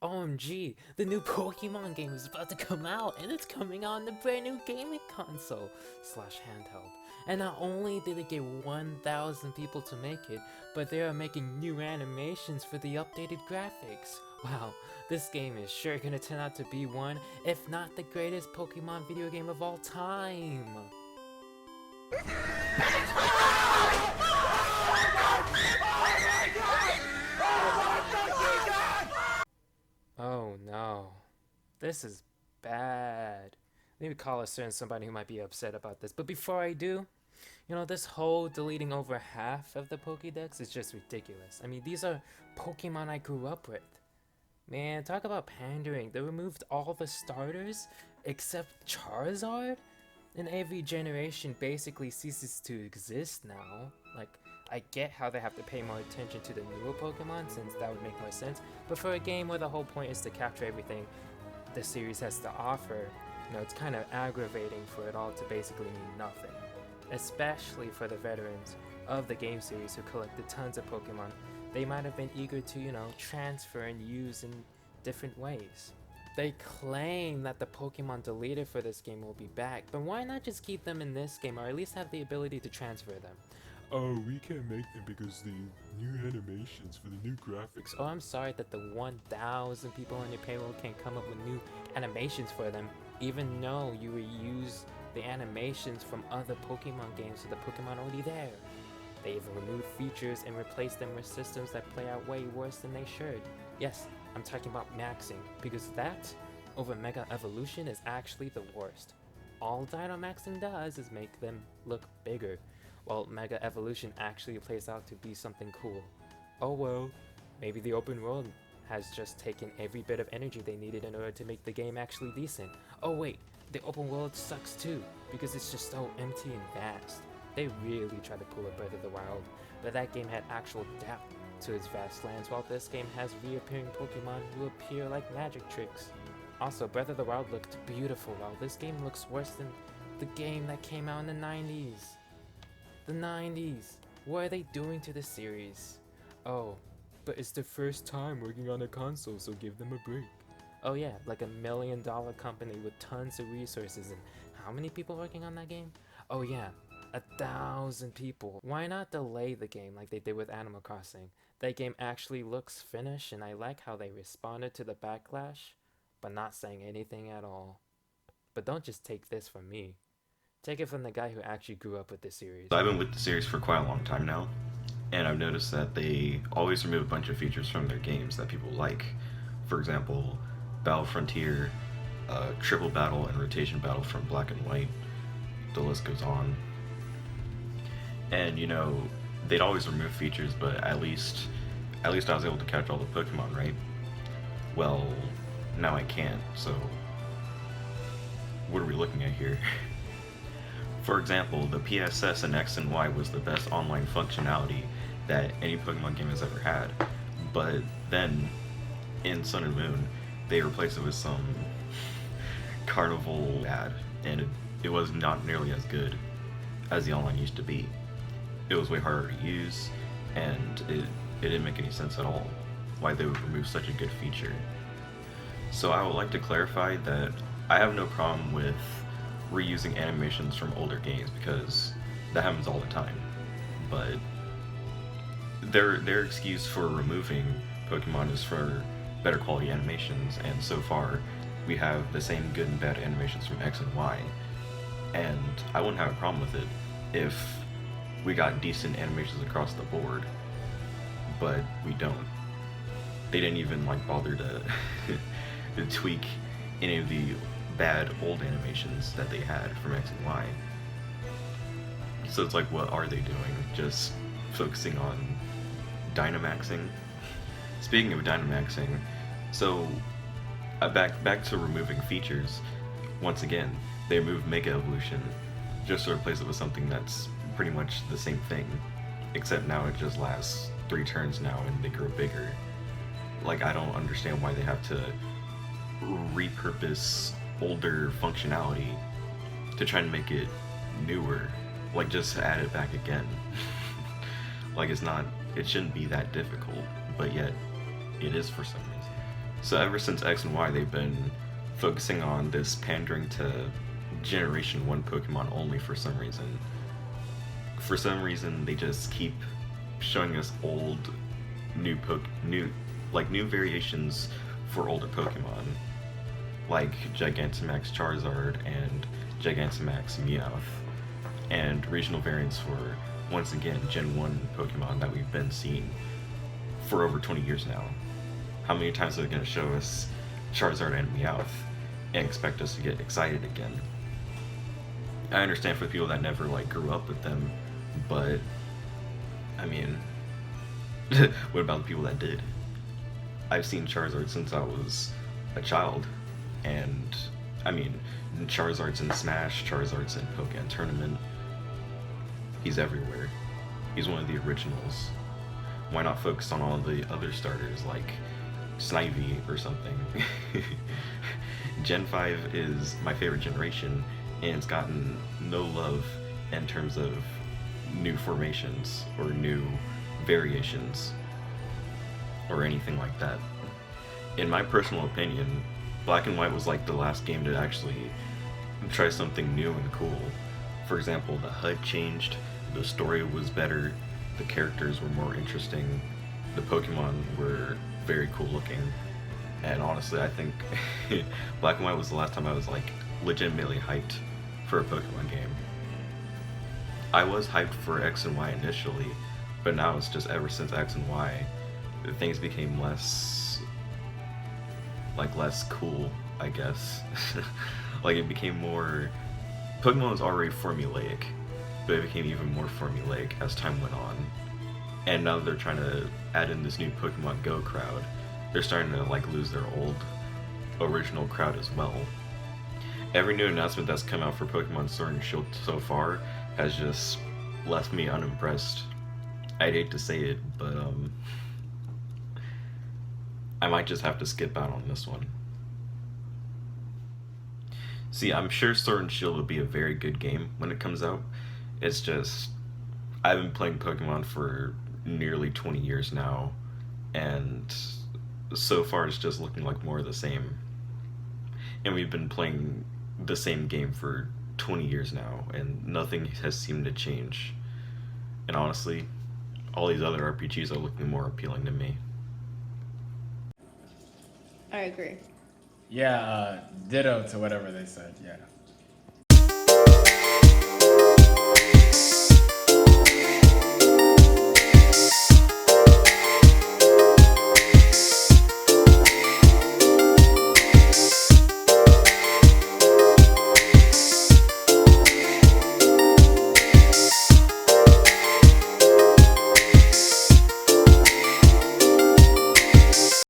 OMG, the new Pokemon game is about to come out, and it's coming out on the brand new gaming console slash handheld. And not only did it get 1,000 people to make it, but they are making new animations for the updated graphics. Wow, this game is sure gonna turn out to be one, if not the greatest Pokemon video game of all time. Oh no, this is bad. Maybe call a certain somebody who might be upset about this, but before I do, this whole deleting over half of the Pokédex is just ridiculous. I mean, these are Pokemon I grew up with. Man, talk about pandering. They removed all the starters except Charizard? And every generation basically ceases to exist now. Like, I get how they have to pay more attention to the newer Pokemon, since that would make more sense, but for a game where the whole point is to capture everything the series has to offer, it's kind of aggravating for it all to basically mean nothing. Especially for the veterans of the game series who collected tons of Pokemon. They might have been eager to, transfer and use in different ways. They claim that the Pokemon deleted for this game will be back, but why not just keep them in this game, or at least have the ability to transfer them? Oh, we can't make them because the new animations for the new graphics. Oh, I'm sorry that the 1,000 people on your payroll can't come up with new animations for them, even though you reuse the animations from other Pokemon games for the Pokemon already there. They even removed features and replaced them with systems that play out way worse than they should. Yes, I'm talking about maxing, because that, over Mega Evolution, is actually the worst. All Dynamaxing does is make them look bigger, while Mega Evolution actually plays out to be something cool. Oh well, maybe the open world has just taken every bit of energy they needed in order to make the game actually decent. Oh wait, the open world sucks too, because it's just so empty and vast. They really tried to pull a Breath of the Wild, but that game had actual depth to its vast lands, while this game has reappearing Pokemon who appear like magic tricks. Also, Breath of the Wild looked beautiful, while this game looks worse than the game that came out in the 90s. The 90s! What are they doing to the series? Oh, but it's the first time working on a console, so give them a break. Oh yeah, like $1 million company with tons of resources, and how many people working on that game? Oh yeah, 1,000 people. Why not delay the game like they did with Animal Crossing? That game actually looks finished, and I like how they responded to the backlash, but not saying anything at all. But don't just take this from me. Take it from the guy who actually grew up with this series. I've been with the series for quite a long time now, and I've noticed that they always remove a bunch of features from their games that people like. For example, Battle Frontier, Triple Battle, and Rotation Battle from Black and White. The list goes on. And they'd always remove features, but at least I was able to catch all the Pokemon, right? Well, now I can't, so what are we looking at here? For example, the PSS in X and Y was the best online functionality that any Pokemon game has ever had, but then in Sun and Moon they replaced it with some carnival ad, and it was not nearly as good as the online used to be. It was way harder to use, and it didn't make any sense at all why they would remove such a good feature. So I would like to clarify that I have no problem with reusing animations from older games, because that happens all the time. But their excuse for removing Pokemon is for better quality animations, and so far we have the same good and bad animations from X and Y, and I wouldn't have a problem with it if we got decent animations across the board, but we don't. They didn't even bother to to tweak any of the bad old animations that they had from X and Y. So it's like, what are they doing? Just focusing on Dynamaxing? Speaking of Dynamaxing, so back to removing features. Once again, they removed Mega Evolution just to replace it with something that's pretty much the same thing, except now it just lasts 3 turns now and they grow bigger. I don't understand why they have to repurpose older functionality to try and make it newer. Just add it back again. It shouldn't be that difficult, but yet it is for some reason. So ever since X and Y, they've been focusing on this pandering to Generation 1 Pokemon only for some reason. For some reason, they just keep showing us old, new variations for older Pokemon, like Gigantamax Charizard and Gigantamax Meowth, and regional variants for, once again, Gen 1 Pokemon that we've been seeing for over 20 years now. How many times are they going to show us Charizard and Meowth and expect us to get excited again? I understand for people that never grew up with them, but I mean, what about the people that did? I've seen Charizard since I was a child, and I mean, Charizard's in Smash, Charizard's in Pokemon Tournament. He's everywhere. He's one of the originals. Why not focus on all the other starters like Snivy or something? Gen 5 is my favorite generation, and it's gotten no love in terms of new formations or new variations or anything like that. In my personal opinion, Black and White was like the last game to actually try something new and cool. For example, the HUD changed, the story was better, the characters were more interesting, the Pokemon were very cool looking, and honestly, I think Black and White was the last time I was legitimately hyped for a Pokemon game. I was hyped for X and Y initially, but now it's just ever since X and Y, things became less cool, I guess. It became more... Pokemon was already formulaic, but it became even more formulaic as time went on. And now that they're trying to add in this new Pokemon Go crowd, they're starting to lose their old original crowd as well. Every new announcement that's come out for Pokemon Sword and Shield so far has just left me unimpressed. I'd hate to say it, but I might just have to skip out on this one. See, I'm sure Sword and Shield will be a very good game when it comes out. It's just, I've been playing Pokemon for nearly 20 years now, and so far it's just looking like more of the same. And we've been playing the same game for 20 years now, and nothing has seemed to change. And honestly, all these other RPGs are looking more appealing to me. I agree. Yeah, ditto to whatever they said, yeah.